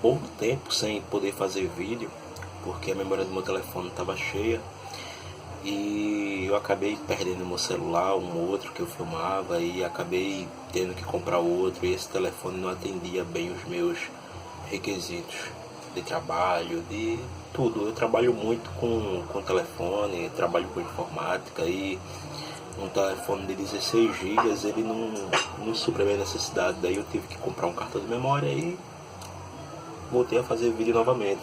bom tempo sem poder fazer vídeo, porque a memória do meu telefone estava cheia e eu acabei perdendo meu celular, um outro que eu filmava, e acabei tendo que comprar outro, e esse telefone não atendia bem os meus requisitos de trabalho, de tudo. Eu trabalho muito com telefone, trabalho com informática, e um telefone de 16 GB ele não supre a minha necessidade. Daí eu tive que comprar um cartão de memória e voltei a fazer vídeo novamente.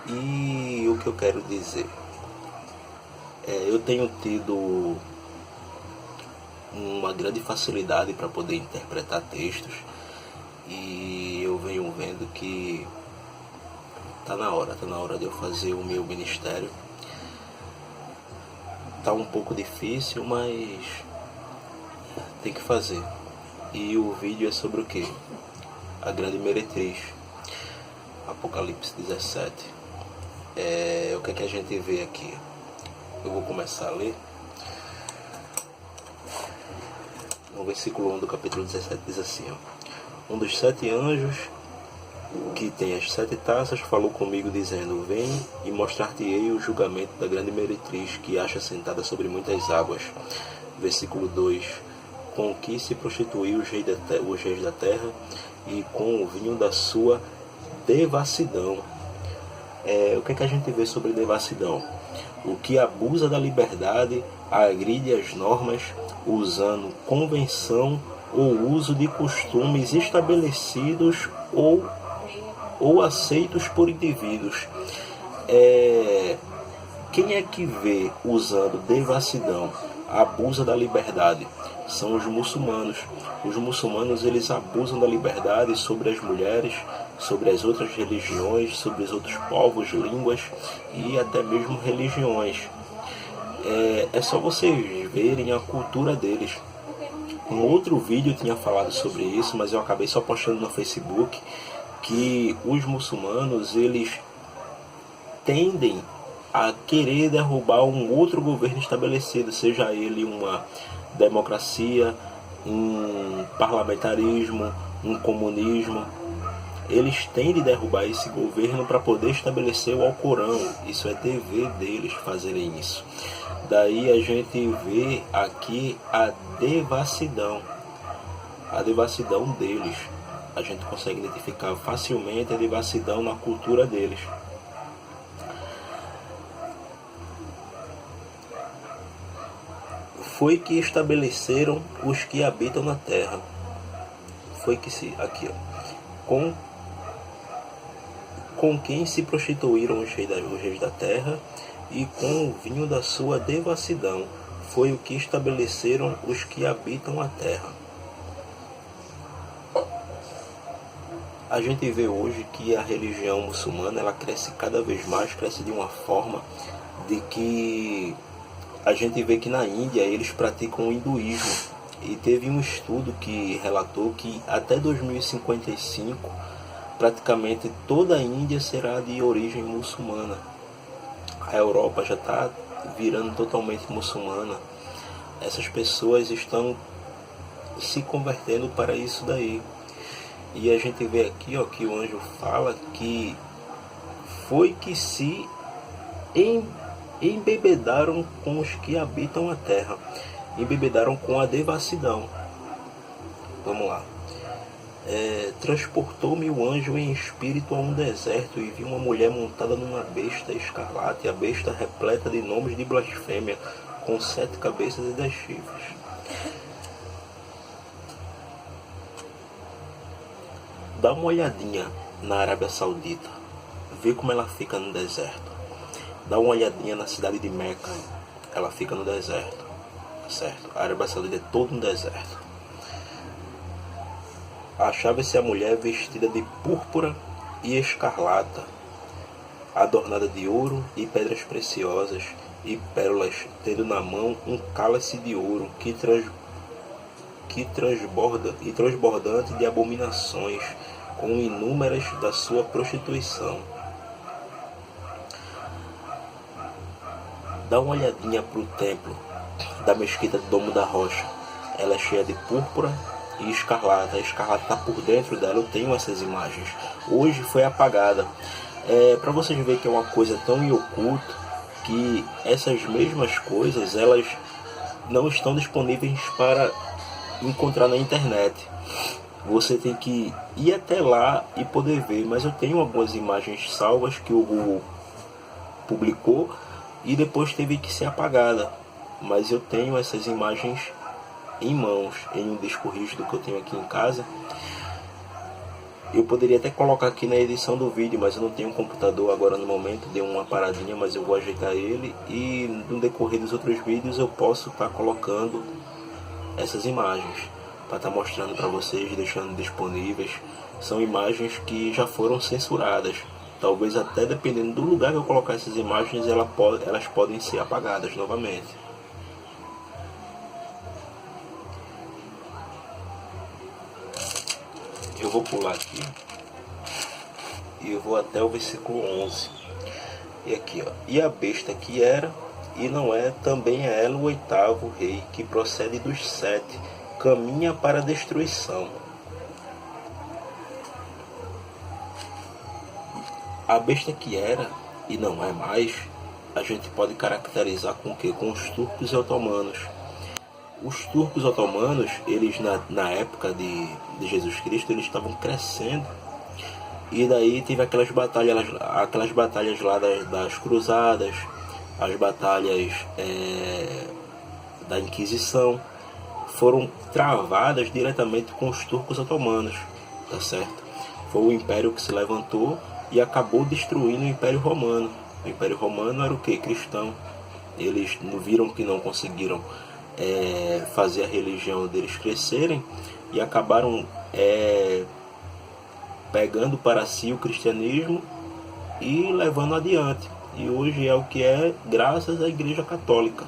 E o que eu quero dizer, eu tenho tido uma grande facilidade para poder interpretar textos, e eu venho vendo que tá na hora de eu fazer o meu ministério. Tá um pouco difícil, mas tem que fazer. E o vídeo é sobre o que? A grande meretriz, Apocalipse 17. O que é que a gente vê aqui? Eu vou começar a ler. No versículo 1 do capítulo 17 diz assim, ó: Um dos 7 anjos que tem as 7 taças falou comigo dizendo: Vem e mostrar-te-ei o julgamento da grande meretriz que acha sentada sobre muitas águas. Versículo 2: Com que se prostituiu os reis da terra, e com o vinho da sua devassidão. O que é que a gente vê sobre devassidão? O que abusa da liberdade, agride as normas, usando convenção ou uso de costumes estabelecidos ou aceitos por indivíduos. Quem é que vê usando devassidão, abusa da liberdade? São os muçulmanos. Os muçulmanos, eles abusam da liberdade sobre as mulheres, sobre as outras religiões, sobre os outros povos, línguas e até mesmo religiões. É só vocês verem a cultura deles. Um outro vídeo tinha falado sobre isso, mas eu acabei só postando no Facebook, que os muçulmanos, eles tendem a querer derrubar um outro governo estabelecido, seja ele uma democracia, um parlamentarismo, um comunismo. Eles tendem a derrubar esse governo para poder estabelecer o Alcorão. Isso é dever deles fazerem isso. Daí a gente vê aqui a devassidão deles. A gente consegue identificar facilmente a devassidão na cultura deles. Foi que estabeleceram os que habitam na terra. Com quem se prostituíram os reis da terra, e com o vinho da sua devassidão. Foi o que estabeleceram os que habitam a terra. A gente vê hoje que a religião muçulmana, ela cresce cada vez mais, cresce de uma forma de que a gente vê que na Índia eles praticam o hinduísmo. E teve um estudo que relatou que até 2055 praticamente toda a Índia será de origem muçulmana. A Europa já está virando totalmente muçulmana. Essas pessoas estão se convertendo para isso daí. E a gente vê aqui, ó, que o anjo fala que foi que se embebedaram com os que habitam a terra, embebedaram com a devassidão. Vamos lá. Transportou-me o anjo em espírito a um deserto, e vi uma mulher montada numa besta escarlate, a besta repleta de nomes de blasfêmia, com 7 cabeças e 10 chifres. Dá uma olhadinha na Arábia Saudita, vê como ela fica no deserto. Dá uma olhadinha na cidade de Meca, ela fica no deserto, certo? A Arábia Saudita é todo um deserto. Achava-se a mulher vestida de púrpura e escarlata, adornada de ouro e pedras preciosas e pérolas, tendo na mão um cálice de ouro transbordante de abominações, com inúmeras da sua prostituição. Dá uma olhadinha para o templo da mesquita do Domo da Rocha. Ela é cheia de púrpura e escarlata. A escarlata está por dentro dela, eu tenho essas imagens. Hoje foi apagada. Para vocês verem que é uma coisa tão em oculto, que essas mesmas coisas, elas não estão disponíveis para encontrar na internet. Você tem que ir até lá e poder ver. Mas eu tenho algumas imagens salvas que o Google publicou e depois teve que ser apagada. Mas eu tenho essas imagens em mãos, em um disco rígido que eu tenho aqui em casa. Eu poderia até colocar aqui na edição do vídeo, mas eu não tenho um computador agora no momento, deu uma paradinha, mas eu vou ajeitar ele e no decorrer dos outros vídeos eu posso estar colocando essas imagens para estar mostrando para vocês, deixando disponíveis. São imagens que já foram censuradas, talvez até dependendo do lugar que eu colocar essas imagens, elas podem ser apagadas novamente. Eu vou pular aqui e eu vou até o versículo 11. E aqui, ó: e a besta que era e não é, também é ela o oitavo rei, que procede dos 7, caminha para a destruição. A besta que era e não é mais, a gente pode caracterizar com o quê? Com os turcos e otomanos. Os turcos otomanos, eles na época de Jesus Cristo, eles estavam crescendo. E daí teve aquelas batalhas lá das cruzadas, as batalhas da Inquisição, foram travadas diretamente com os turcos otomanos, tá certo? Foi o império que se levantou e acabou destruindo o Império Romano. O Império Romano era o quê? Cristão. Eles viram que não conseguiram fazer a religião deles crescerem e acabaram pegando para si o cristianismo e levando adiante. E hoje é o que é, graças à Igreja Católica.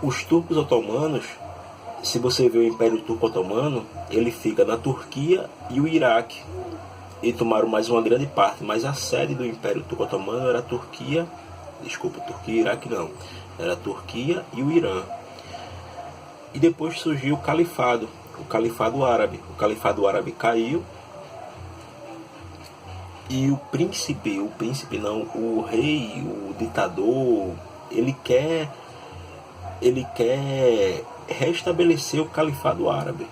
Os turcos otomanos, se você vê o Império Turco Otomano, ele fica na Turquia e o Iraque. E tomaram mais uma grande parte, mas a sede do Império Turco Otomano era Turquia e Iraque não. Era a Turquia e o Irã. E depois surgiu o Califado Árabe. O Califado Árabe caiu e o rei, o ditador, ele quer restabelecer o Califado Árabe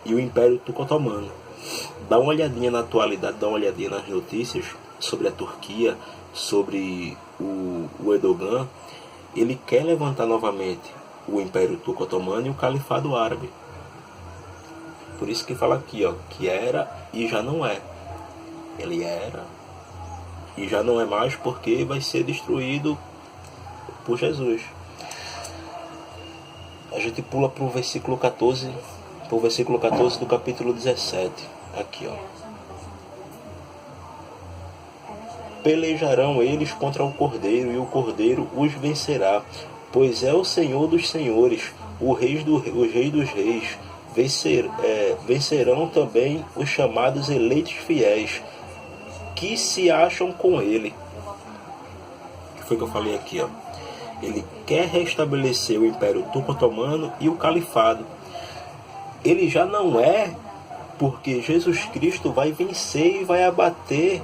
e o Império Turco Otomano. Dá uma olhadinha na atualidade, dá uma olhadinha nas notícias sobre a Turquia, sobre o Erdogan. Ele quer levantar novamente o Império Turco Otomano e o Califado Árabe. Por isso que fala aqui, ó, que era e já não é. Ele era e já não é mais, porque vai ser destruído por Jesus. A gente pula para o versículo 14 do capítulo 17. Aqui, ó: pelejarão eles contra o Cordeiro, e o Cordeiro os vencerá, pois é o Senhor dos senhores, o Rei dos reis. Vencerão também os chamados eleitos fiéis, que se acham com ele. O que foi que eu falei aqui, ó? Ele quer restabelecer o Império Turco Otomano e o Califado. Ele já não é, porque Jesus Cristo vai vencer e vai abater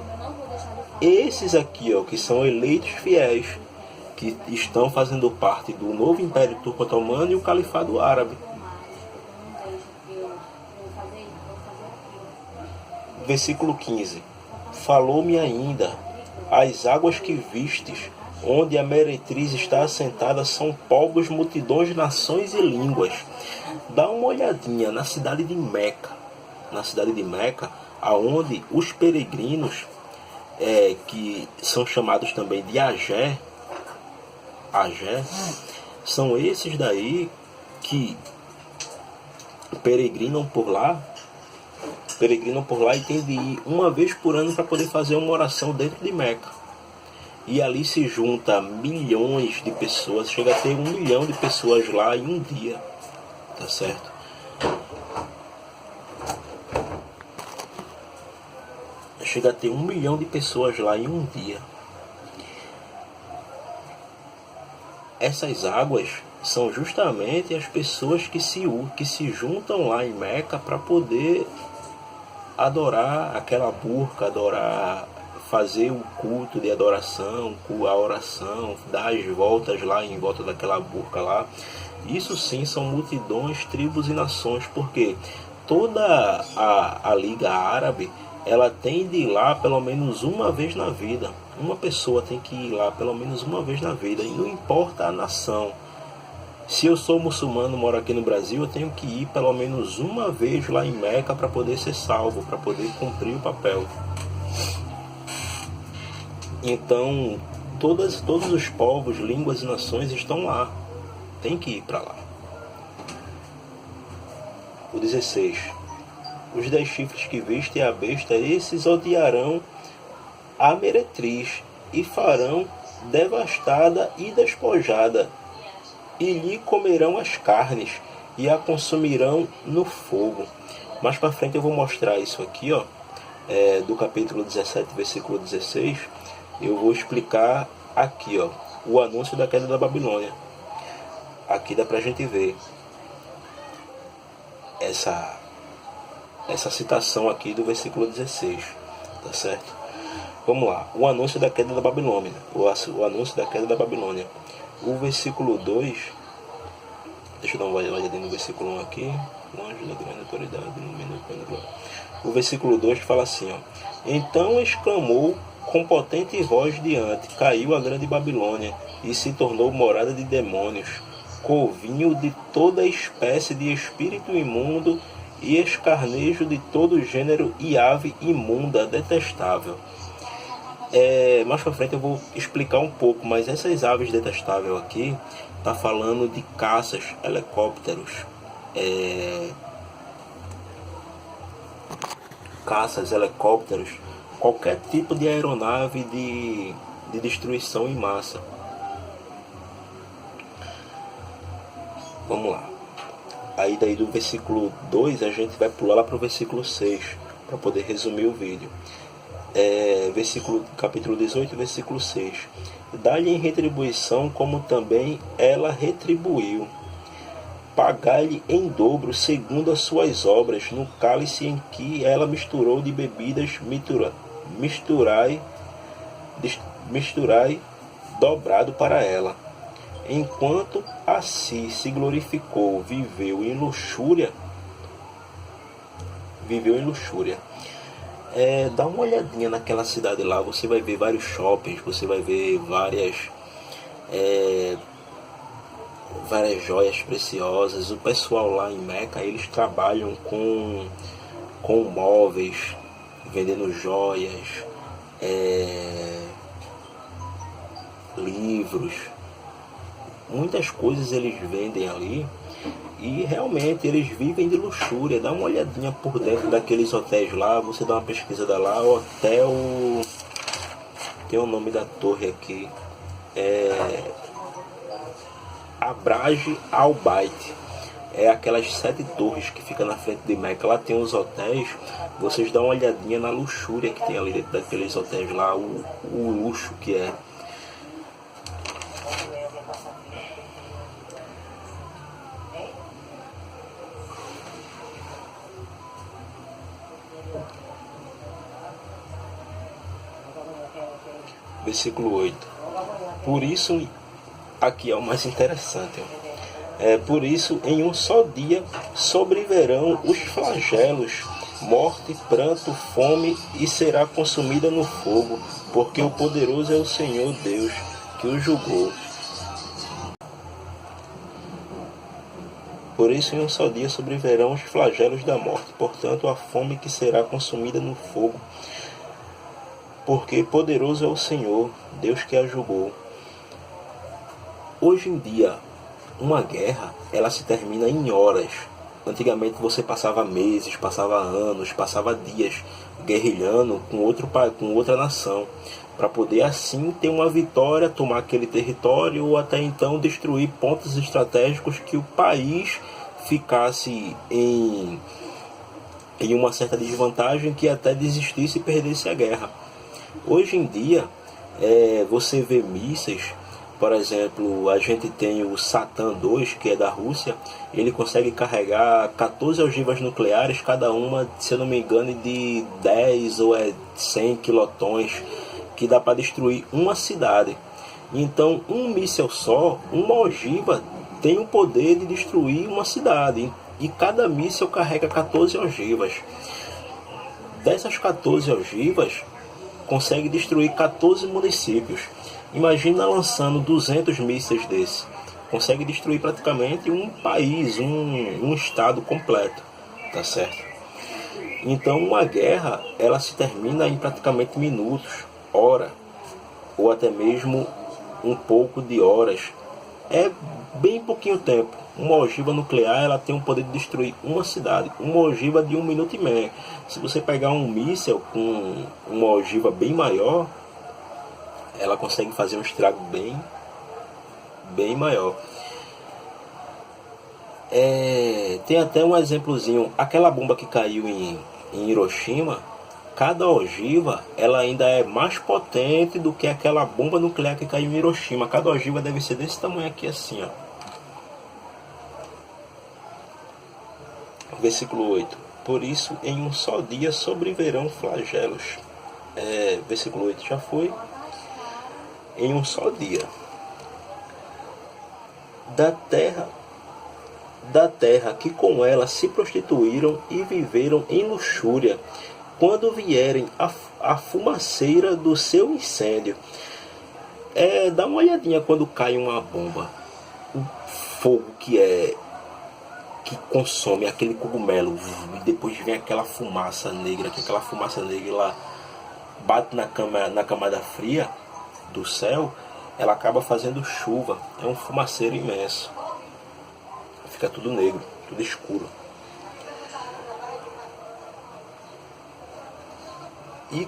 esses aqui, ó, que são eleitos fiéis, que estão fazendo parte do novo Império Turco Otomano e o Califado Árabe. Versículo 15: falou-me ainda: as águas que vistes, onde a meretriz está assentada, são povos, multidões, nações e línguas. Dá uma olhadinha na cidade de Meca. Na cidade de Meca, aonde os peregrinos, que são chamados também de Agé, são esses daí que peregrinam por lá e tem de ir uma vez por ano para poder fazer uma oração dentro de Meca. E ali se junta milhões de pessoas, chega a ter 1 milhão de pessoas lá em um dia, tá certo? Chega a ter 1 milhão de pessoas lá em um dia. Essas águas são justamente as pessoas que se juntam lá em Meca para poder adorar aquela burca, adorar, fazer o culto de adoração, a oração, dar as voltas lá em volta daquela burca lá. Isso sim são multidões, tribos e nações, porque toda a Liga Árabe, ela tem de ir lá pelo menos uma vez na vida. Uma pessoa tem que ir lá pelo menos uma vez na vida, e não importa a nação. Se eu sou muçulmano, moro aqui no Brasil, eu tenho que ir pelo menos uma vez lá em Meca para poder ser salvo, para poder cumprir o papel. Então, todos os povos, línguas e nações estão lá. Tem que ir para lá. O 16. Os 10 chifres que viste a besta, esses odiarão a meretriz, e farão devastada e despojada, e lhe comerão as carnes, e a consumirão no fogo. Mais para frente eu vou mostrar isso aqui, ó, do capítulo 17, versículo 16. Eu vou explicar aqui, ó, o anúncio da queda da Babilônia. Aqui dá pra gente ver essa citação aqui do versículo 16, tá certo? Vamos lá, o anúncio da queda da Babilônia, o anúncio da queda da Babilônia. O versículo 2, deixa eu dar uma olhadinha no versículo 1 aqui. O anjo da grande autoridade, o versículo 2 fala assim, ó: então exclamou com potente voz diante, caiu a grande Babilônia, e se tornou morada de demônios, covinho de toda espécie de espírito imundo, e escarnejo de todo gênero e ave imunda, detestável. Mais pra frente eu vou explicar um pouco, mas essas aves detestáveis aqui tá falando de caças, helicópteros, qualquer tipo de aeronave de destruição em massa. Vamos lá. Aí daí do versículo 2 a gente vai pular lá para o versículo 6 para poder resumir o vídeo. Capítulo 18, versículo 6. Dá-lhe em retribuição como também ela retribuiu. Pagai-lhe em dobro segundo as suas obras, no cálice em que ela misturou de bebidas, misturai dobrado para ela. Enquanto a si se glorificou, viveu em luxúria. Dá uma olhadinha naquela cidade lá, você vai ver vários shoppings, você vai ver várias joias preciosas. O pessoal lá em Meca, eles trabalham com móveis, vendendo joias, livros, muitas coisas eles vendem ali. E realmente eles vivem de luxúria. Dá uma olhadinha por dentro daqueles hotéis lá, você dá uma pesquisada lá, hotel, tem o nome da torre aqui, Abraj al-Bait, aquelas 7 torres que ficam na frente de Meca. Lá tem os hotéis, vocês dão uma olhadinha na luxúria que tem ali dentro daqueles hotéis lá, o luxo que é. Versículo 8. Por isso, aqui é o mais interessante, por isso em um só dia sobrevirão os flagelos, morte, pranto, fome, e será consumida no fogo, porque o poderoso é o Senhor Deus que o julgou. Por isso em um só dia sobrevirão os flagelos da morte, portanto a fome que será consumida no fogo, porque poderoso é o Senhor, Deus que a julgou. Hoje em dia, uma guerra, ela se termina em horas. Antigamente você passava meses, passava anos, passava dias guerrilhando com outra nação, para poder assim ter uma vitória, tomar aquele território, ou até então destruir pontos estratégicos que o país ficasse em uma certa desvantagem, que até desistisse e perdesse a guerra. Hoje em dia, você vê mísseis Por exemplo, a gente tem o Satan 2, que é da Rússia. Ele consegue carregar 14 ogivas nucleares, cada uma, se eu não me engano, de 10 ou 100 quilotons, que dá para destruir uma cidade. Então, um míssil só, uma ogiva, tem o poder de destruir uma cidade. E cada míssil carrega 14 ogivas. Dessas 14 ogivas, consegue destruir 14 municípios. Imagina lançando 200 mísseis desses. Consegue destruir praticamente um país, um estado completo. Tá certo? Então uma guerra, ela se termina em praticamente minutos, hora, ou até mesmo um pouco de horas. É bem pouquinho tempo. Uma ogiva nuclear, ela tem o poder de destruir uma cidade. Uma ogiva de 1 minuto e meio. Se você pegar um míssil com uma ogiva bem maior, ela consegue fazer um estrago bem maior. Tem até um exemplozinho. Aquela bomba que caiu em Hiroshima, cada ogiva, ela ainda é mais potente do que aquela bomba nuclear que caiu em Hiroshima. Cada ogiva deve ser desse tamanho aqui, assim, ó. Versículo 8. Por isso, em um só dia sobrevirão flagelos. Versículo 8 já foi. Em um só dia. Da terra que com ela se prostituíram e viveram em luxúria, quando vierem a fumaceira do seu incêndio. Dá uma olhadinha quando cai uma bomba. O fogo que consome aquele cogumelo, e depois vem aquela fumaça negra, que aquela fumaça negra lá bate na camada fria do céu, ela acaba fazendo chuva. É um fumaceiro imenso. Fica tudo negro, tudo escuro. E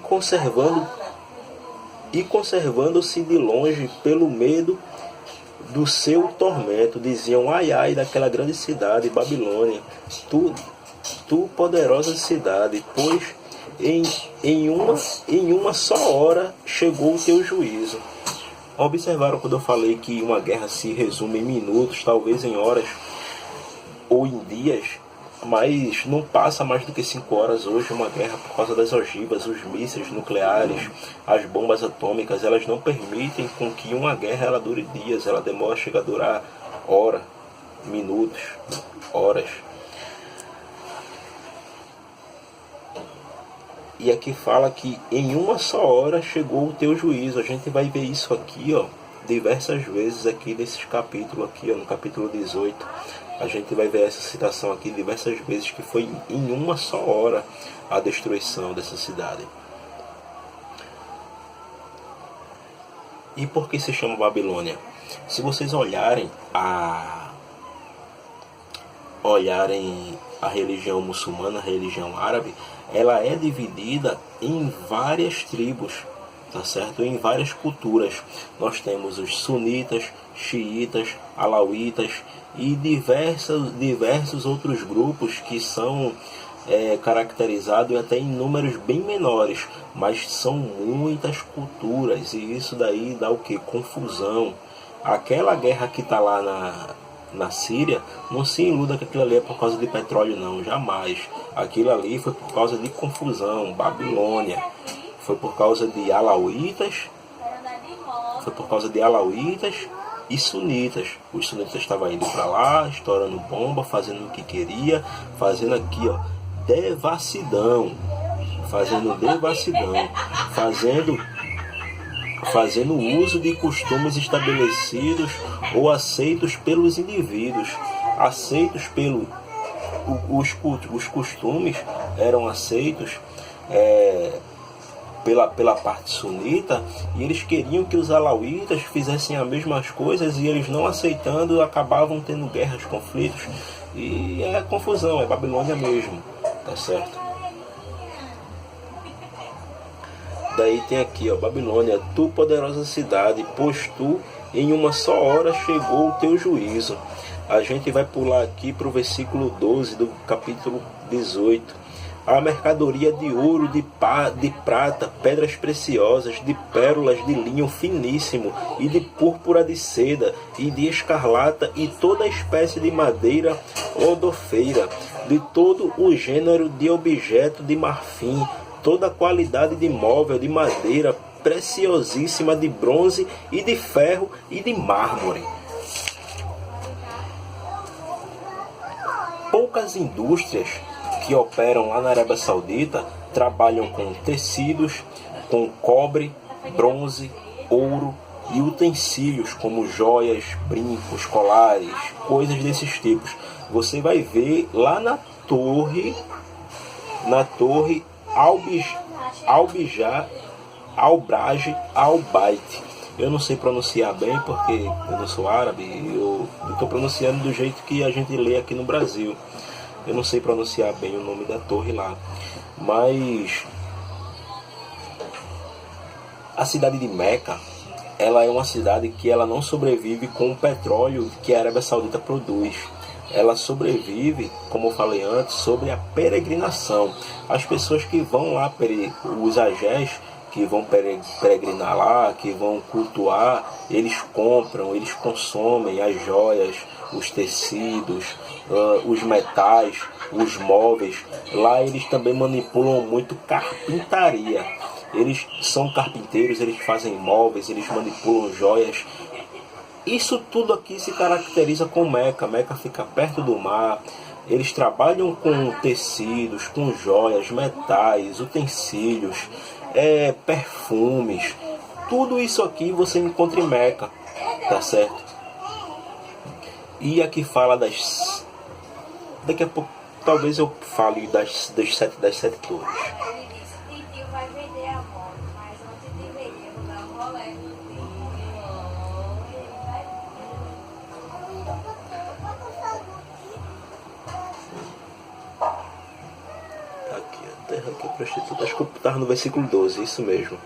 conservando-se de longe pelo medo do seu tormento, diziam: ai ai daquela grande cidade, Babilônia, tu poderosa cidade, pois em uma só hora chegou o teu juízo. Observaram quando eu falei que uma guerra se resume em minutos, talvez em horas ou em dias, mas não passa mais do que 5 horas hoje uma guerra, por causa das ogivas, os mísseis nucleares, as bombas atômicas. Elas não permitem com que uma guerra ela dure dias, ela chega a durar horas, minutos, horas. E aqui fala que em uma só hora chegou o teu juízo. A gente vai ver isso aqui, ó, diversas vezes aqui nesse capítulo aqui, ó, no capítulo 18. A gente vai ver essa citação aqui diversas vezes, que foi em uma só hora a destruição dessa cidade. E por que se chama Babilônia? Se vocês olharem a religião muçulmana, a religião árabe, ela é dividida em várias tribos, tá certo? Em várias culturas. Nós temos os sunitas, xiitas, alauítas e diversos outros grupos que são caracterizados até em números bem menores, mas são muitas culturas, e isso daí dá o que? Confusão. Aquela guerra que está lá na Síria, não se iluda que aquilo ali é por causa de petróleo, não, jamais. Aquilo ali foi por causa de confusão. Babilônia foi por causa de alauítas, e sunitas. Os sunitas estavam indo para lá, estourando bomba, fazendo o que queria, fazendo aqui, ó, fazendo uso de costumes estabelecidos ou aceitos pelos indivíduos. Os costumes eram aceitos pela parte sunita, e eles queriam que os alauítas fizessem as mesmas coisas, e eles não aceitando acabavam tendo guerras, conflitos, e é confusão, é Babilônia mesmo, tá certo? Daí tem aqui, ó, Babilônia, tu poderosa cidade, pois tu em uma só hora chegou o teu juízo. A gente vai pular aqui para o versículo 12 do capítulo 18. a mercadoria de ouro, de prata, pedras preciosas, de pérolas, de linho finíssimo, e de púrpura de seda, e de escarlata, e toda espécie de madeira odofeira, de todo o gênero de objeto de marfim, toda qualidade de móvel, de madeira preciosíssima, de bronze e de ferro e de mármore. Poucas indústrias que operam lá na Arábia Saudita trabalham com tecidos, com cobre, bronze, ouro e utensílios como joias, brincos, colares, coisas desses tipos. Você vai ver lá na torre Al-Braj Al-Bait. Eu não sei pronunciar bem porque eu não sou árabe, eu estou pronunciando do jeito que a gente lê aqui no Brasil. Eu não sei pronunciar bem o nome da torre lá. Mas a cidade de Meca, ela é uma cidade que ela não sobrevive com o petróleo que a Arábia Saudita produz. Ela sobrevive, como eu falei antes, sobre a peregrinação. As pessoas que vão lá, os agés que vão peregrinar lá, que vão cultuar, eles compram, eles consomem as joias, os tecidos, os metais, os móveis. Lá eles também manipulam muito carpintaria. Eles são carpinteiros, eles fazem móveis, eles manipulam joias. Isso tudo aqui se caracteriza com Meca. Meca fica perto do mar. Eles trabalham com tecidos, com joias, metais, utensílios, perfumes. Tudo isso aqui você encontra em Meca, tá certo? E aqui fala das... Daqui a pouco talvez eu fale das sete torres. Aqui, prostituta, acho que eu estava no versículo 12, isso mesmo.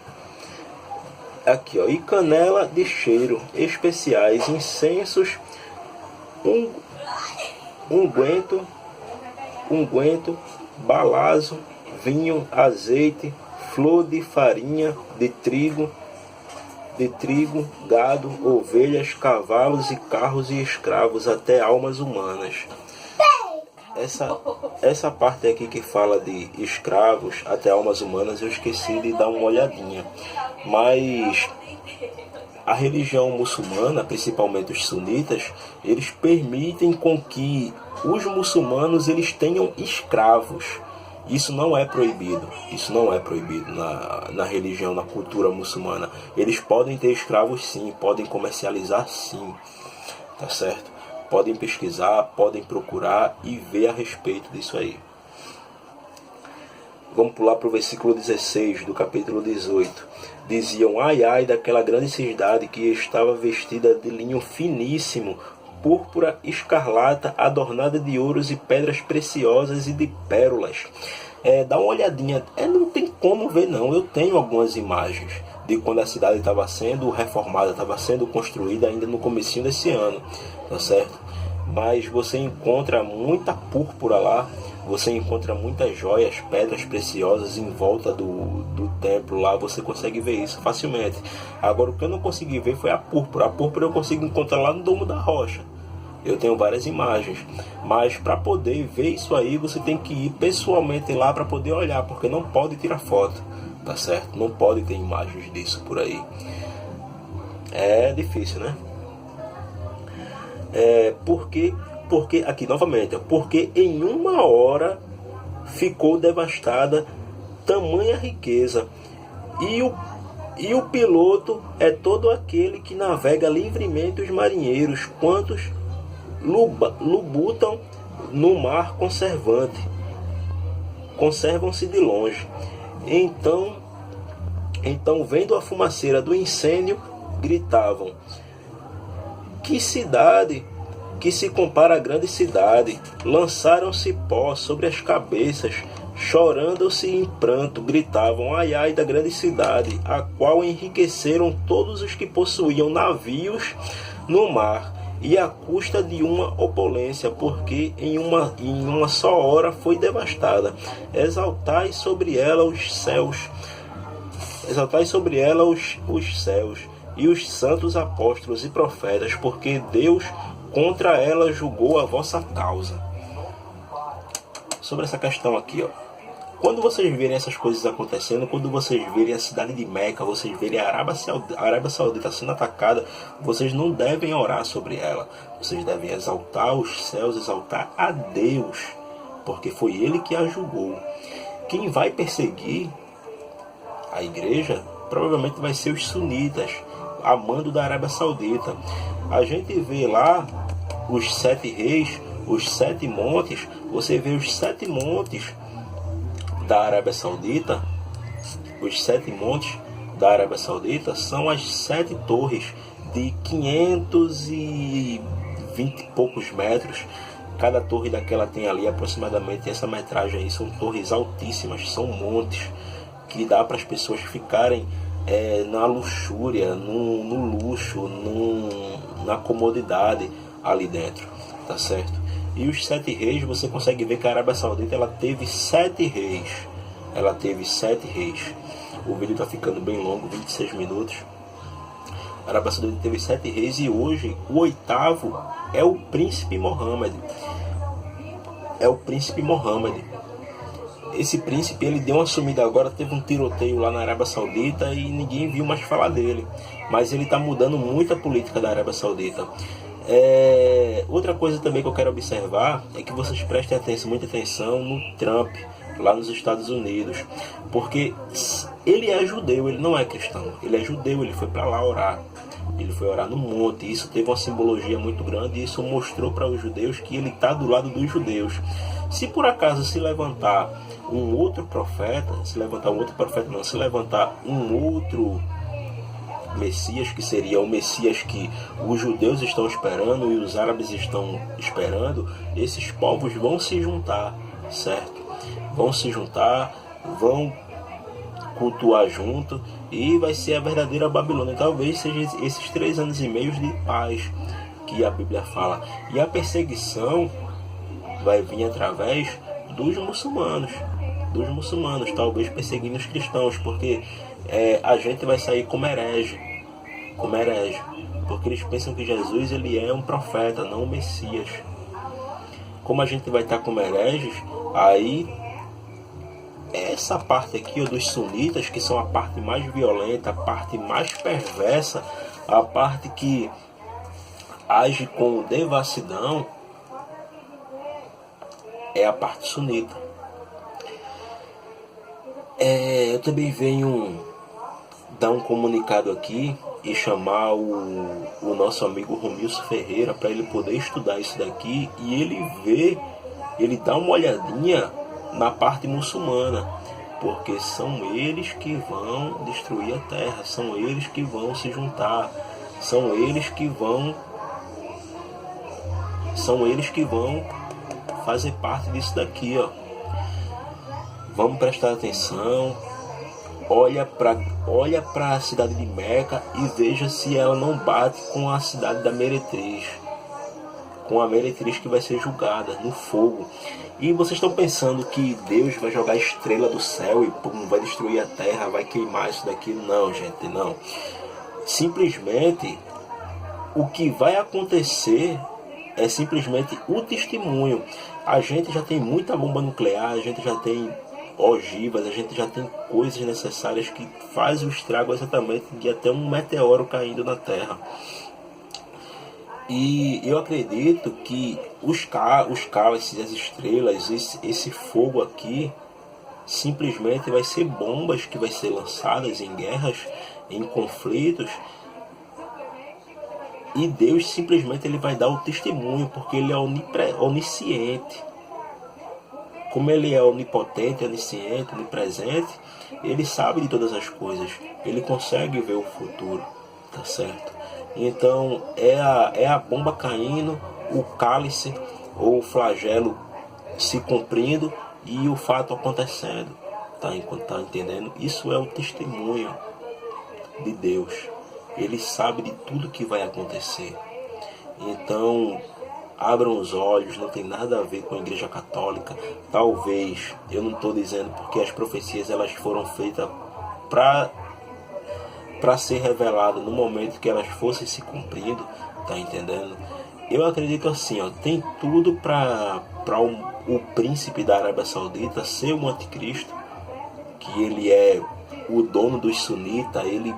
Aqui, ó, e canela de cheiro especiais, incensos, unguento, balazo, vinho, azeite, flor de farinha, de trigo, gado, ovelhas, cavalos e carros e escravos, até almas humanas. Essa parte aqui que fala de escravos até almas humanas, eu esqueci de dar uma olhadinha. Mas a religião muçulmana, principalmente os sunitas, eles permitem com que os muçulmanos eles tenham escravos. Isso não é proibido. Isso não é proibido na religião, na cultura muçulmana. Eles podem ter escravos sim, podem comercializar sim, tá certo? Podem pesquisar, podem procurar e ver a respeito disso aí. Vamos pular para o versículo 16 do capítulo 18. Diziam, ai ai daquela grande cidade que estava vestida de linho finíssimo, púrpura escarlata, adornada de ouros e pedras preciosas e de pérolas. Dá uma olhadinha, não tem como ver não, eu tenho algumas imagens de quando a cidade estava sendo reformada, estava sendo construída ainda no comecinho desse ano, tá certo? Mas você encontra muita púrpura lá, você encontra muitas joias, pedras preciosas em volta do templo lá, você consegue ver isso facilmente. Agora o que eu não consegui ver foi a púrpura. A púrpura eu consigo encontrar lá no Domo da Rocha. Eu tenho várias imagens, mas para poder ver isso aí você tem que ir pessoalmente lá para poder olhar, porque não pode tirar foto, tá certo? Não pode ter imagens disso por aí. É difícil, né? Porque aqui novamente, porque em uma hora ficou devastada tamanha riqueza, e o piloto é todo aquele que navega livremente os marinheiros, quantos lubutam no mar conservam-se de longe. Então vendo a fumaceira do incêndio, gritavam, que cidade que se compara à grande cidade. Lançaram-se pó sobre as cabeças, chorando-se em pranto, gritavam, ai ai da grande cidade, a qual enriqueceram todos os que possuíam navios no mar, e à custa de uma opulência, porque em uma só hora foi devastada. Exaltai sobre ela os céus, exaltai sobre ela os céus, e os santos apóstolos e profetas, porque Deus contra ela julgou a vossa causa. Sobre essa questão aqui, ó. Quando vocês verem essas coisas acontecendo, quando vocês verem a cidade de Meca, vocês verem a Arábia Saudita sendo atacada, vocês não devem orar sobre ela. Vocês devem exaltar os céus, exaltar a Deus, porque foi Ele que a julgou. Quem vai perseguir a igreja provavelmente vai ser os sunitas, a mando da Arábia Saudita. A gente vê lá os 7 reis, os 7 montes, você vê os 7 montes da Arábia Saudita. Os 7 montes da Arábia Saudita são as 7 torres de 520 e poucos metros. Cada torre daquela tem ali aproximadamente essa metragem aí. São torres altíssimas, são montes que dá para as pessoas ficarem na luxúria, no luxo, na comodidade ali dentro, tá certo? E os 7 reis, você consegue ver que a Arábia Saudita ela teve 7 reis. Ela teve 7 reis. O vídeo está ficando bem longo, 26 minutos. A Arábia Saudita teve 7 reis e hoje o 8º é o príncipe Mohammed. É o príncipe Mohammed. Esse príncipe ele deu uma sumida agora, teve um tiroteio lá na Arábia Saudita e ninguém viu mais falar dele. Mas ele está mudando muito a política da Arábia Saudita. Outra coisa também que eu quero observar é que vocês prestem muita atenção no Trump, lá nos Estados Unidos, porque ele é judeu, ele não é cristão, ele é judeu, ele foi para lá orar, ele foi orar no monte, e isso teve uma simbologia muito grande, e isso mostrou para os judeus que ele está do lado dos judeus. Se por acaso se levantar um outro profeta, se levantar um outro Messias, que seria o Messias que os judeus estão esperando e os árabes estão esperando, esses povos vão se juntar, certo? Vão se juntar, vão cultuar junto e vai ser a verdadeira Babilônia. Talvez seja esses 3 anos e meio de paz que a Bíblia fala. E a perseguição vai vir através dos muçulmanos, talvez perseguindo os cristãos, porque a gente vai sair como herege, porque eles pensam que Jesus ele é um profeta, não um Messias. Como a gente vai estar como hereges, aí essa parte aqui dos sunitas, que são a parte mais violenta, a parte mais perversa, a parte que age com devassidão, é a parte sunita. Eu também venho dar um comunicado aqui e chamar o nosso amigo Romilson Ferreira para ele poder estudar isso daqui e ele dá uma olhadinha na parte muçulmana, porque são eles que vão destruir a terra, são eles que vão se juntar, são eles que vão fazer parte disso daqui, ó. Vamos prestar atenção. Olha para a cidade de Meca e veja se ela não bate com a cidade da meretriz, com a meretriz que vai ser julgada no fogo. E vocês estão pensando que Deus vai jogar estrela do céu e vai destruir a terra, vai queimar isso daqui? Não, gente, não. Simplesmente o que vai acontecer é simplesmente o testemunho. A gente já tem muita bomba nuclear, a gente já tem ogivas, a gente já tem coisas necessárias que faz o estrago exatamente de até um meteoro caindo na Terra. E eu acredito que os cálices, as estrelas, esse fogo aqui, simplesmente vai ser bombas que vai ser lançadas em guerras, em conflitos. E Deus simplesmente ele vai dar o testemunho, porque ele é onisciente. Como ele é onipotente, onisciente, onipresente, ele sabe de todas as coisas. Ele consegue ver o futuro, tá certo? Então é a bomba caindo, o cálice ou o flagelo se cumprindo e o fato acontecendo. Tá entendendo? Isso é o testemunho de Deus. Ele sabe de tudo que vai acontecer. Então, abram os olhos, não tem nada a ver com a Igreja Católica. Talvez, eu não estou dizendo porque as profecias elas foram feitas para ser revelada no momento que elas fossem se cumprindo, tá entendendo? Eu acredito assim, ó, tem tudo para o príncipe da Arábia Saudita ser um anticristo, que ele é o dono dos sunitas, ele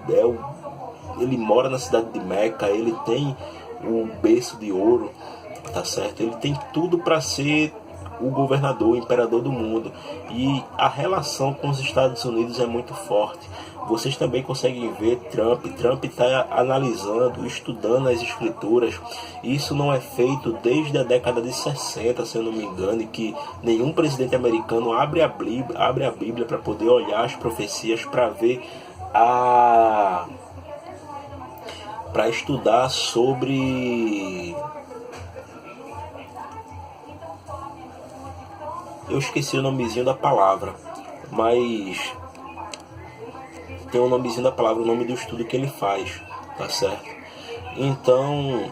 mora na cidade de Meca, ele tem o berço de ouro, tá certo? Ele tem tudo para ser o governador, o imperador do mundo. E a relação com os Estados Unidos é muito forte. Vocês também conseguem ver Trump está analisando, estudando as escrituras. Isso não é feito desde a década de 60, se eu não me engano, e que nenhum presidente americano abre a Bíblia para poder olhar as profecias, para ver para estudar sobre... Eu esqueci o nomezinho da palavra, mas tem o nomezinho da palavra, o nome do estudo que ele faz, tá certo? Então,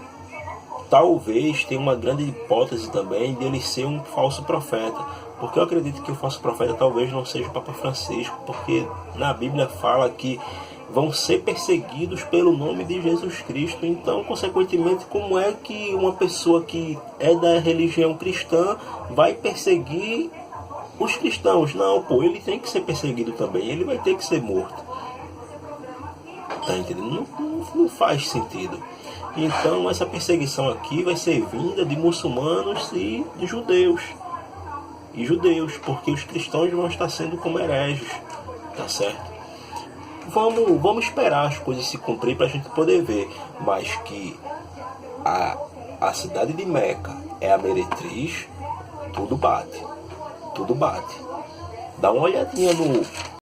talvez tenha uma grande hipótese também dele ser um falso profeta, porque eu acredito que o falso profeta talvez não seja o Papa Francisco, porque na Bíblia fala que vão ser perseguidos pelo nome de Jesus Cristo. Então, consequentemente, como é que uma pessoa que é da religião cristã vai perseguir os cristãos? Não, pô, ele tem que ser perseguido também, ele vai ter que ser morto. Tá entendendo? Não faz sentido. Então, essa perseguição aqui vai ser vinda de muçulmanos e de judeus. Porque os cristãos vão estar sendo como hereges, tá certo? Vamos esperar as coisas se cumprir para a gente poder ver, mas que a cidade de Meca é a meretriz, tudo bate. Dá uma olhadinha